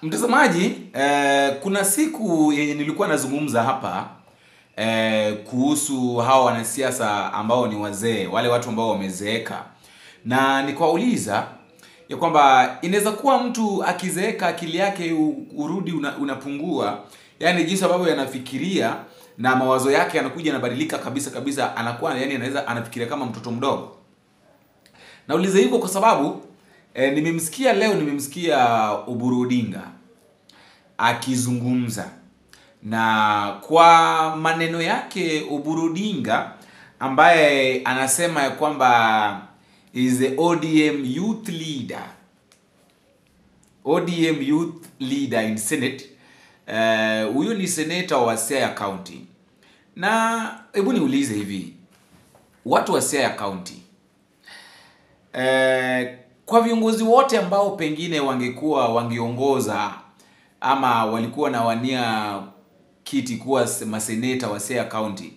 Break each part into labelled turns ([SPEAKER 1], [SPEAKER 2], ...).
[SPEAKER 1] Mtazamaji, kuna siku yenye nilikuwa nazungumza hapa kuhusu hao wanasiasa ambao ni wazee, wale watu ambao wamezeeka. Na nikawauliza ya kwamba inaweza kuwa mtu akizeeka akili yake urudi unapungua, yani jinsi ambavyo yanafikiria na mawazo yake yanakuja yanabadilika kabisa, anakuwa yani anaweza anafikiria kama mtoto mdogo. Nauliza hivyo kwa sababu nimemsikia Oburu Odinga akizungumza, na kwa maneno yake Oburu Odinga ambaye anasema ya kwamba is the ODM youth leader in Senate. Huyu ni senator wa Siaya County. Na hebu niulize hivi, watu wa Siaya County, kwa viongozi wote ambao pengine wangeongoza ama walikuwa na wania kiti kuwa maseneta wa Siaya County,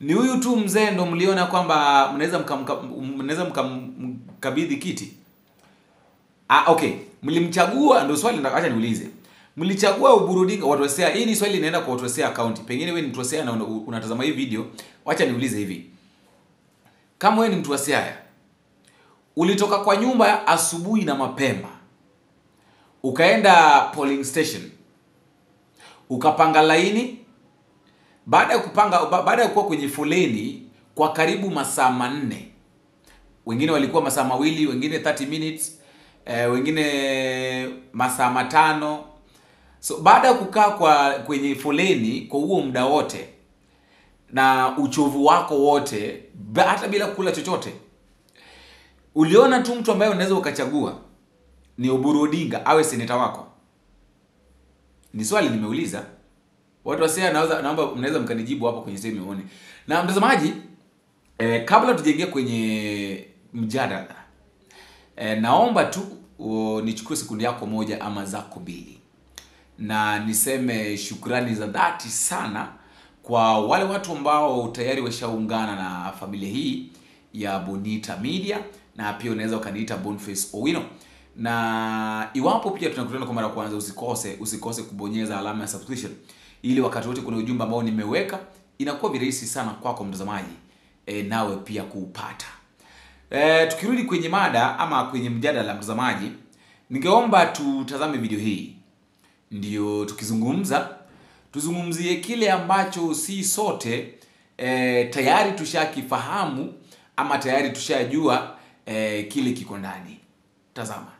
[SPEAKER 1] ni huyu tu mzee ndo mliona kwamba mnaweza mkabidhi kiti? Okay, mlimchagua, ndio swali nataka niulize. Mlichagua Oburu Odinga, watu wa Siaya. Hii ni swali linaenda kwa watu wa Siaya County. Pengine wewe ni mtu wa Siaya na unatazama hii video, acha niulize hivi. Kama wewe ni mtu wa Siaya, ulitoka kwa nyumba asubuhi na mapema, ukaenda polling station, ukapanga laini. Baada ya kuwa kwenye foleni kwa karibu masaa 4, wengine walikuwa masaa 2, wengine 30 minutes, wengine masaa 5. So baada ya kukaa kwenye foleni kwa huo muda wote na uchovu wako wote, hata bila kula chochote, uliona tu mtu ambaye unaweza ukachagua ni Oburu Odinga awe seneta wako? Ni swali nimeuliza. Watu wa Siaya, naomba mnaweza mkanijibu hapo kwenye sehemu muone. Na mtazamaji, kabla tujenge kwenye mjadala, naomba tu nichukue sekunde yako moja ama zako 2 na niseme shukrani za dhati sana kwa wale watu ambao tayari washaungana na familia hii ya Bonita Media, na pia unaweza ukaniita Boniface Owino. Na iwapo pia tunakutana kwa mara kwanza, usikose kubonyeza alama ya subscription, ili wakati wote kuna ujumbe ambao nimeweka inakuwa virahisi sana kwako mtazamaji nawe pia kuupata. Tukirudi kwenye mada ama kwenye mjadala mtazamaji, ningeomba tutazame video hii ndio tuzungumzie kile ambacho si sote tayari tushakifahamu ama tayari tushajua kile kiko ndani. Tazama.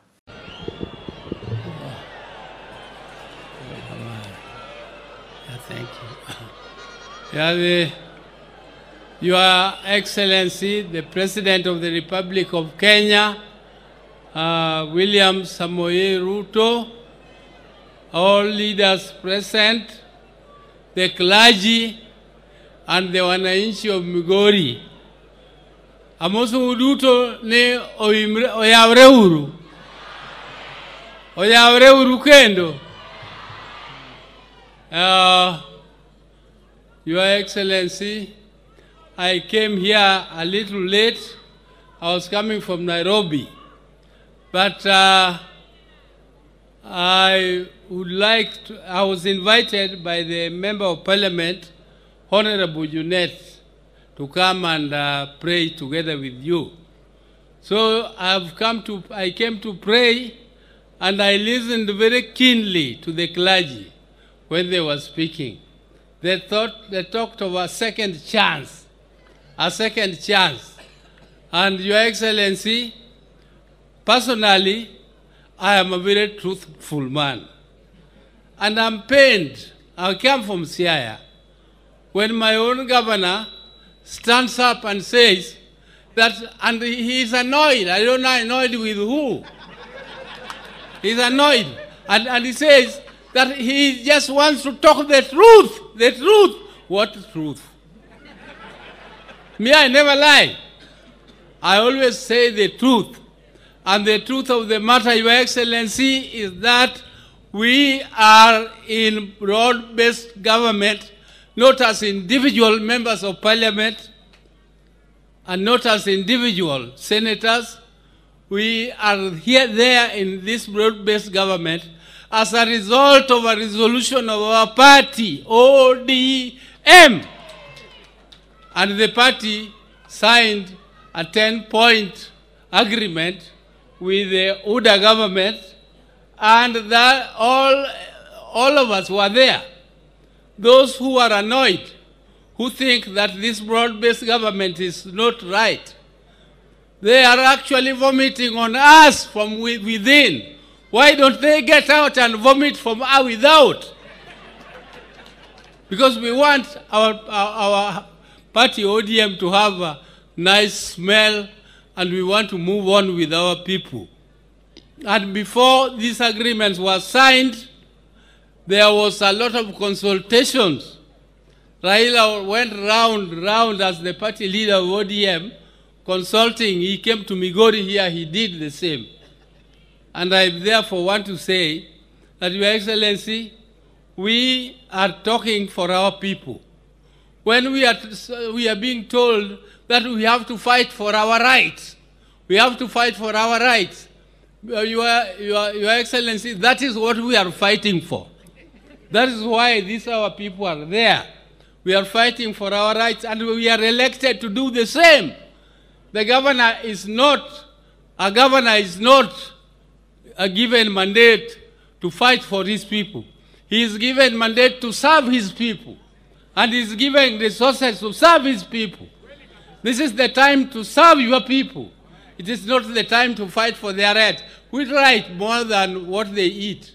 [SPEAKER 2] Thank you. Your Excellency, the President of the Republic of Kenya, William Samoei Ruto, all leaders present, the clergy, and the wananchi of Migori. Amoso uduto ne oyavre uru kendo. Your Excellency, I came here a little late. I was coming from Nairobi, but I was invited by the Member of Parliament, Honorable Junet, to come and pray together with you. So I came to pray, and I listened very keenly to the clergy when they were speaking. They talked of a second chance. And Your Excellency, personally, I am a very truthful man. And I'm pained. I come from Siaya. When my own governor stands up and says that, and he is annoyed. I don't know annoyed with who. He's annoyed. And he says that he just wants to talk the truth. The truth. What truth? Me, I never lie. I always say the truth. And the truth of the matter, Your Excellency, is that we are in broad-based government, not as individual members of Parliament, and not as individual senators. We are there in this broad-based government as a result of a resolution of our party, ODM. And the party signed a 10-point agreement with the UDA government, and that all of us were there. Those who are annoyed, who think that this broad-based government is not right, they are actually vomiting on us from within. Why don't they get out and vomit from without? Because we want our party ODM to have a nice smell, and we want to move on with our people. And before these agreements were signed, there was a lot of consultations. Raila went round as the party leader of ODM, consulting. He came to Migori here, he did the same. And I therefore want to say that, Your Excellency, we are talking for our people. When we are being told that we have to fight for our rights, we have to fight for our rights. Your Excellency, that is what we are fighting for. That is why our people are there. We are fighting for our rights, and we are elected to do the same. The governor is not a given mandate to fight for his people. He is given mandate to serve his people, and he is given resources to serve his people. This is the time to serve your people. It is not the time to fight for their rights. Which right more than what they eat?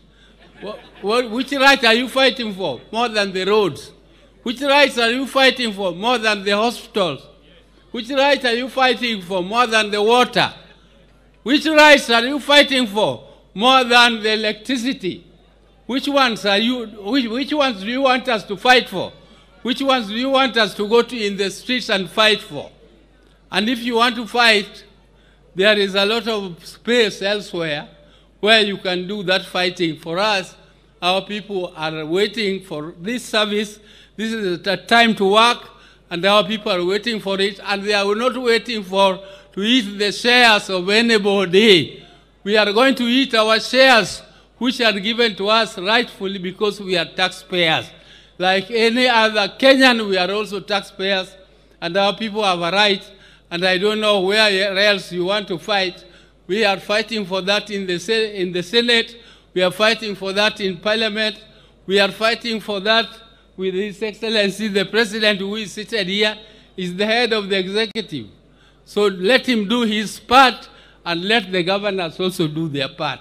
[SPEAKER 2] Which right are you fighting for more than the roads? Which rights are you fighting for more than the hospitals? Which rights are you fighting for more than the water? Which rights are you fighting for more than the electricity? Which ones do you want us to fight for? Which ones do you want us to go to in the streets and fight for? And if you want to fight, there is a lot of space elsewhere where you can do that fighting for us. Our people are waiting for this service. This is the time to work, and our people are waiting for it, and they are not waiting to eat the shares of anybody. We are going to eat our shares, which are given to us rightfully because we are taxpayers. Like any other Kenyan, we are also taxpayers, and our people have a right, and I don't know where else you want to fight. We are fighting for that in the Senate. We are fighting for that in Parliament. We are fighting for that with His Excellency, the President, who is seated here, is the head of the executive. So let him do his part, and let the governors also do their part,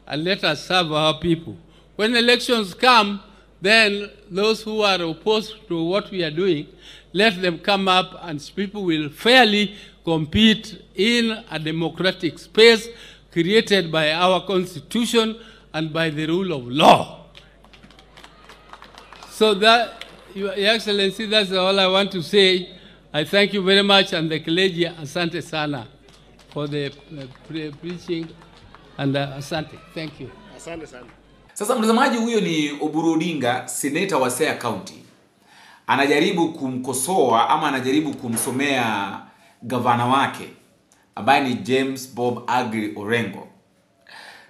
[SPEAKER 2] and let us serve our people. When elections come, then those who are opposed to what we are doing, let them come up, and people will fairly compete in a democratic space created by our Constitution and by the rule of law. So that, Your Excellency, that's all I want to say. I thank you very much, and the clergy, asante sana for the preaching, and asante. Thank you.
[SPEAKER 3] Asante sana.
[SPEAKER 1] Sasa mtazamaji, huyo ni Oburu Odinga, seneta wa Siaya County. Anajaribu kumkosoa ama anajaribu kumsomea gavana wake ambaye ni James Bob Agri Orengo.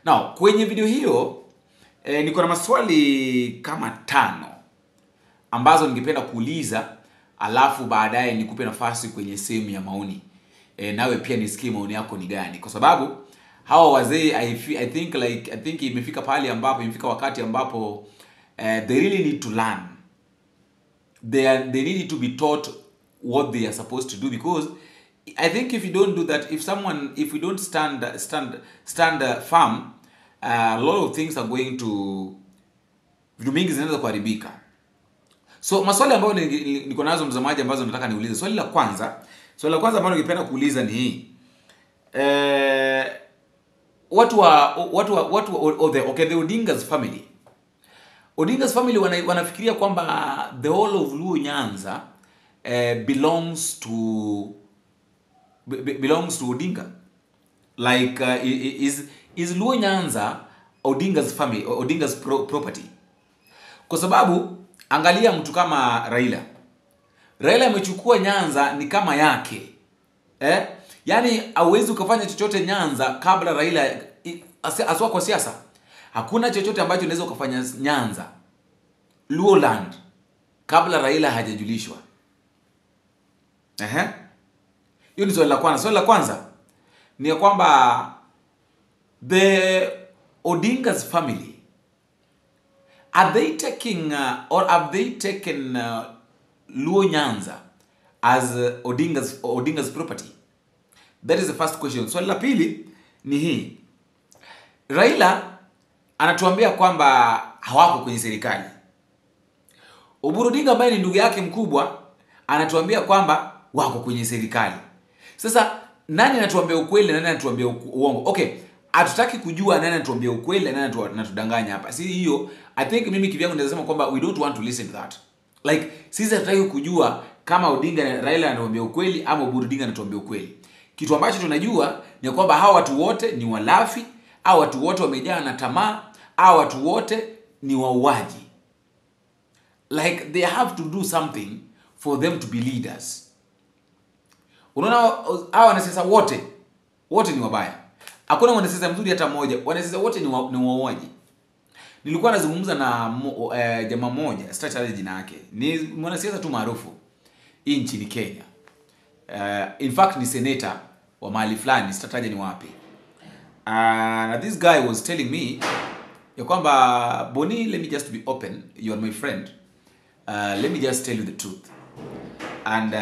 [SPEAKER 1] Now, kwenye video hiyo niko na maswali kama 5 ambazo ningependa kuuliza, alafu baadaye nikupe nafasi kwenye sehemu ya maoni. Nawe pia nisikie maoni yako ni gani, kwa sababu hawa wazee I think imefika pale ambapo imefika wakati ambapo they really need to learn. They need to be taught what they are supposed to do, because I think if you don't do that, if we don't stand firm, a lot of things are going to, vitu mingi zinaweza kuharibika. So maswali ambayo niko nazo mtazamaji ambazo nataka niulize. Swali la kwanza ambalo ningependa kuuliza ni hii. The Odinga's family. Odinga's family wanafikiria kwamba the whole of Luo Nyanza belongs to Odinga. Like is Luo Nyanza Odinga's family, Odinga's property? Kwa sababu angalia mtu kama Raila amechukua Nyanza ni kama yake. Yaani hauwezi ukafanya chochote Nyanza kabla Raila aswa kwa siasa. Hakuna chochote ambacho unaweza ukafanya Nyanza, Luoland, kabla Raila hajajulishwa. Hiyo ni swali la kwanza. Swali la kwanza ni ya kwamba the Odinga's family, are they taking or have they taken Luo Nyanza as Odinga's property? That is the first question. Swali la pili ni hii. Raila anatuambia kwamba hawako kwenye serikali. Oburu Odinga ambaye ni ndugu yake mkubwa anatuambia kwamba wako kwenye serikali. Sasa nani anatuambia ukweli na nani anatuambia uongo? Okay, hatutaki kujua nani anatuambia ukweli na nani anatudanganya hapa. Si hiyo, I think mimi kivyangu nasema kwamba we don't want to listen to that. Like sisi hatutaki kujua kama Odinga na Raila anatuambia ukweli ama Oburu Odinga anatuambia ukweli. Kitu ambacho tunajua ni kwamba hawa watu wote ni walafi, hawa watu wote wamejaa na tamaa, hawa watu wote ni wauaji. Like they have to do something for them to be leaders. Unaona hawa wanasiasa wote ni wabaya. Hakuna mwanasiasa mzuri hata mmoja. Wanasiasa wote ni wauaji. Nilikuwa nazungumza na jamaa mmoja, sitataja jina yake. Ni mwanasiasa tu maarufu nchini Kenya. In fact ni senator wa mahali fulani, sitataja ni wapi. And this guy was telling me ya kwamba Boni, let me just be open, you are my friend. Let me just tell you the truth. And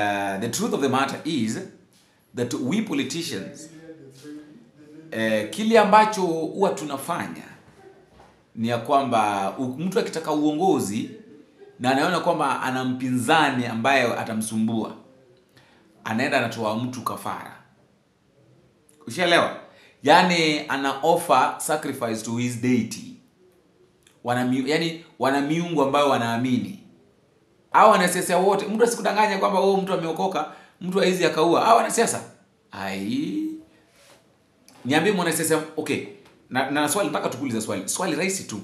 [SPEAKER 1] the truth of the matter is that we politicians, kile ambacho huwa tunafanya ni ya kwamba mtu akitaka uongozi na anaona kwamba ana mpinzani ambaye atamsumbua, anaenda anatoa mtu kafara. Ushaelewa? Yani ana offer sacrifice to his deity. Wana miungu ambayo wanaamini. Hao wanasiasa wote, mtu asikudanganya kwamba mtu ameokoka, mtu haizi akaua. Hao wanasiasa. Niambie mwanasiasa, okay. Na swali nataka tukuulize swali. Swali rahisi tu.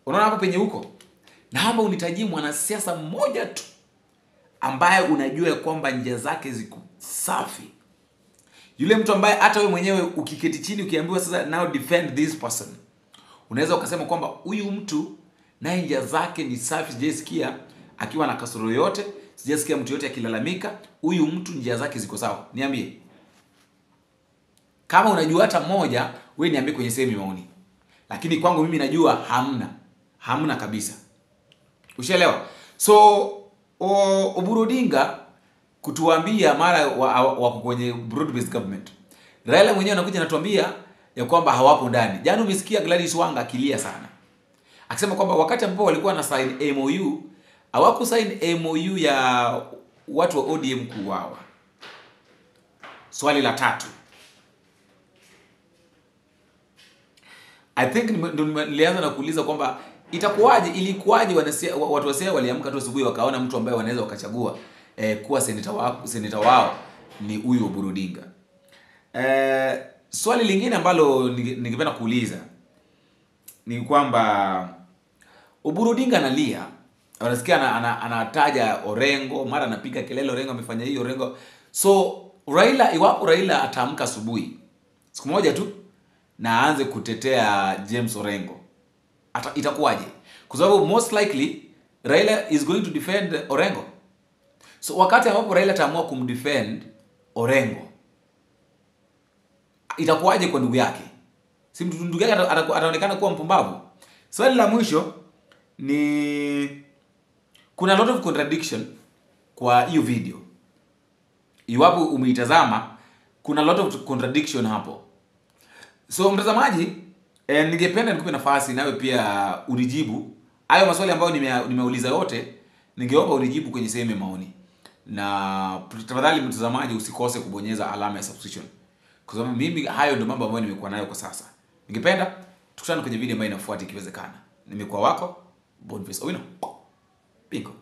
[SPEAKER 1] Unaona hapo penye huko? Naomba unitajie mwanasiasa mmoja tu ambaye unajua kwamba njia zake ziko safi. Yule mtu ambaye hata wewe mwenyewe ukiketi chini ukiambiwa sasa now defend this person, unaweza ukasema kwamba huyu mtu naye njia zake ni safi, sijasikia akiwa na kasoro yote, sijasikia mtu yote akilalamika, huyu mtu njia zake ziko sawa. Niambie. Kama unajua hata mmoja, wewe niambie kwenye sehemu ya maoni. Lakini kwangu mimi najua hamna kabisa. Ushaelewa? So Oburu Odinga kutuambia mara wako kwenye broad based government. Raila mwenyewe anakuja anatuambia ya kwamba hawapo ndani. Jana umesikia Gladys Wanga akilia sana, akisema kwamba wakati ambapo walikuwa na sign MOU, hawaku sign MOU ya watu wa ODM kuuawa. Swali la tatu, I think nilianza na kuuliza kwamba ilikuwaje watu wa Siaya waliamka tu asubuhi wakaona mtu ambaye wanaweza wakachagua kuwa seneta wao ni huyu Oburu Odinga. Swali lingine ambalo ningependa kuuliza ni kwamba Oburu Odinga analia, unasikia anataja Orengo, mara anapiga kelele Orengo amefanya hiyo Orengo. So iwapo Raila ataamka asubuhi siku moja tu na aanze kutetea James Orengo, itakuwaje? Kwa sababu most likely Raila is going to defend Orengo. So wakati ambapo Raila ataamua kumdefend Orengo, itakuwaje kwa ndugu yake? Si ndugu yake ataonekana kuwa mpumbavu. Swali la mwisho ni kuna lot of contradiction kwa hiyo video. Iwapo umeitazama, kuna lot of contradiction hapo. So mtazamaji, ningependa nikupe nafasi nawe pia unijibu hayo maswali ambayo nimeuliza yote. Ningeomba unijibu kwenye sehemu ya maoni. Na tafadhali mtazamaji usikose kubonyeza alama ya subscription, kwa sababu mimi hayo ndio mambo ambayo nimekuwa nayo kwa sasa. Ningependa tukutane kwenye video ambayo inafuata ikiwezekana. Nimekuwa wako Boniface Owino. Bingo.